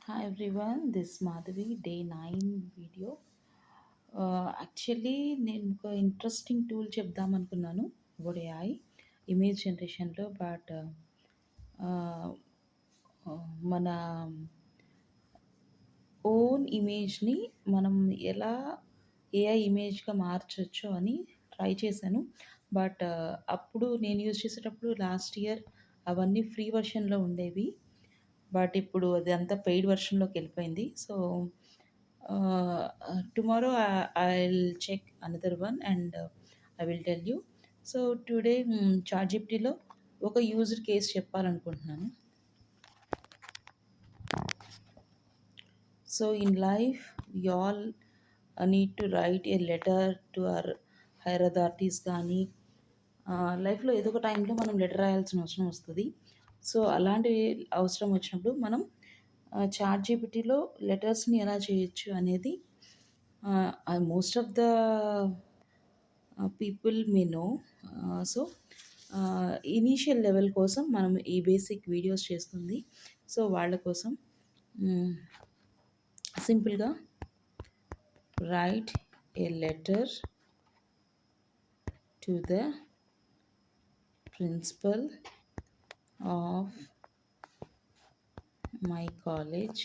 Hi everyone, this is Madhavi, day 9 video. Actually నేను ఒక interesting tool చెప్దాం అనుకున్నాను అబౌట్ ఏఐ ఇమేజ్ జనరేషన్లో. బట్ మన ఓన్ ఇమేజ్ని మనం ఎలా ఏఐ ఇమేజ్గా మార్చొచ్చు అని ట్రై చేశాను. బట్ అప్పుడు నేను యూజ్ చేసేటప్పుడు లాస్ట్ ఇయర్ అవన్నీ ఫ్రీ వర్షన్లో ఉండేవి. బట్ ఇప్పుడు అది అంతా పెయిడ్ వర్షన్లోకి వెళ్ళిపోయింది. So tomorrow I will check another one and I will tell you. So today chat జీపీటీలో ఒక యూజర్ కేస్ చెప్పాలనుకుంటున్నాను. So in life, we all need to write a letter to our higher authorities కానీ లైఫ్లో ఏదో ఒక టైంలో మనం letter రాయాల్సిన అవసరం వస్తుంది. సో అలాంటి అవసరం వచ్చినప్పుడు మనం చాట్ జీపీటీలో లెటర్స్ని ఎలా చేయొచ్చు అనేది most of the people may know. So initial level కోసం మనం ఈ బేసిక్ వీడియోస్ చేస్తుంది. సో వాళ్ళ కోసం సింపుల్గా write a letter to the principal of my college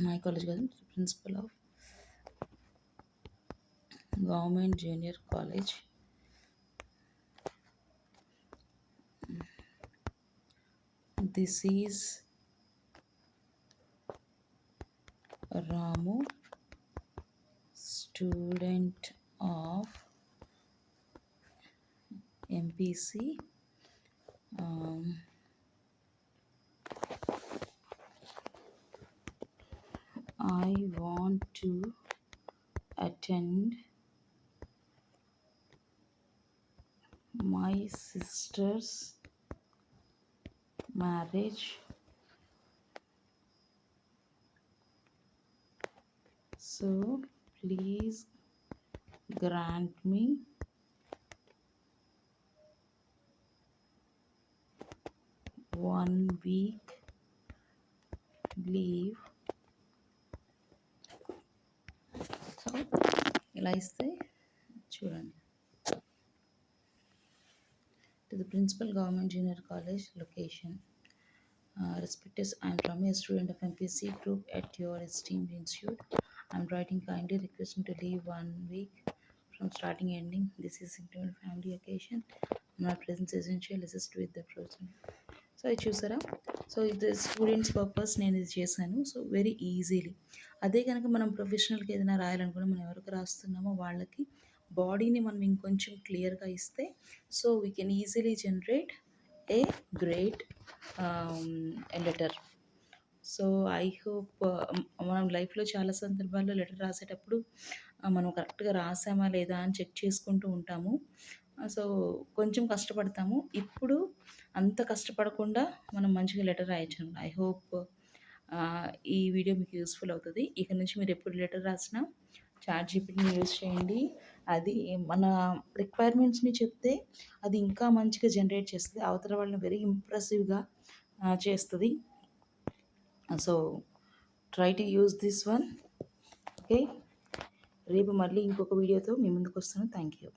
my college కాదు, principal of government junior college. This is Ramu, student of MPC. I want to attend my sister's marriage. So please grant me 1 week leave. So ఇలా ఇస్తే చూడండి. To the principal government junior college location. Respected, I am Rami, a student of MPC group at your esteemed institute. I am writing kindly requesting to leave 1 week from starting ending. This is including family occasion. My presence is essential. Assist with the process. So ఇది చూసారా. So ఇది students purpose నేను ఇది చేశాను. So very easily. అదే కనుక మనం ప్రొఫెషనల్కి ఏదైనా రాయాలనుకున్నా మనం ఎవరికి రాస్తున్నామో వాళ్ళకి బాడీని మనం ఇంకొంచెం క్లియర్గా ఇస్తే so we can easily generate a great letter. So I hope మనం లైఫ్లో చాలా సందర్భాల్లో లెటర్ రాసేటప్పుడు మనం కరెక్ట్గా రాసామా లేదా అని చెక్ చేసుకుంటూ ఉంటాము. సో కొంచెం కష్టపడతాము. ఇప్పుడు అంత కష్టపడకుండా మనం మంచిగా లెటర్ రాయొచ్చు. ఐ హోప్ ఈ వీడియో మీకు యూస్ఫుల్ అవుతుంది. ఇక నుంచి మీరు ఎప్పుడు లెటర్ రాసినా చాట్ జీపీటీని యూజ్ చేయండి. అది మన రిక్వైర్మెంట్స్ని చెప్తే అది ఇంకా మంచిగా జనరేట్ చేస్తుంది. అవతల వాళ్ళని వెరీ ఇంప్రెసివ్గా చేస్తుంది. So try to use this one. Okay, రేపు మళ్ళీ ఇంకొక వీడియోతో మీ ముందుకు వస్తాను. Thank you.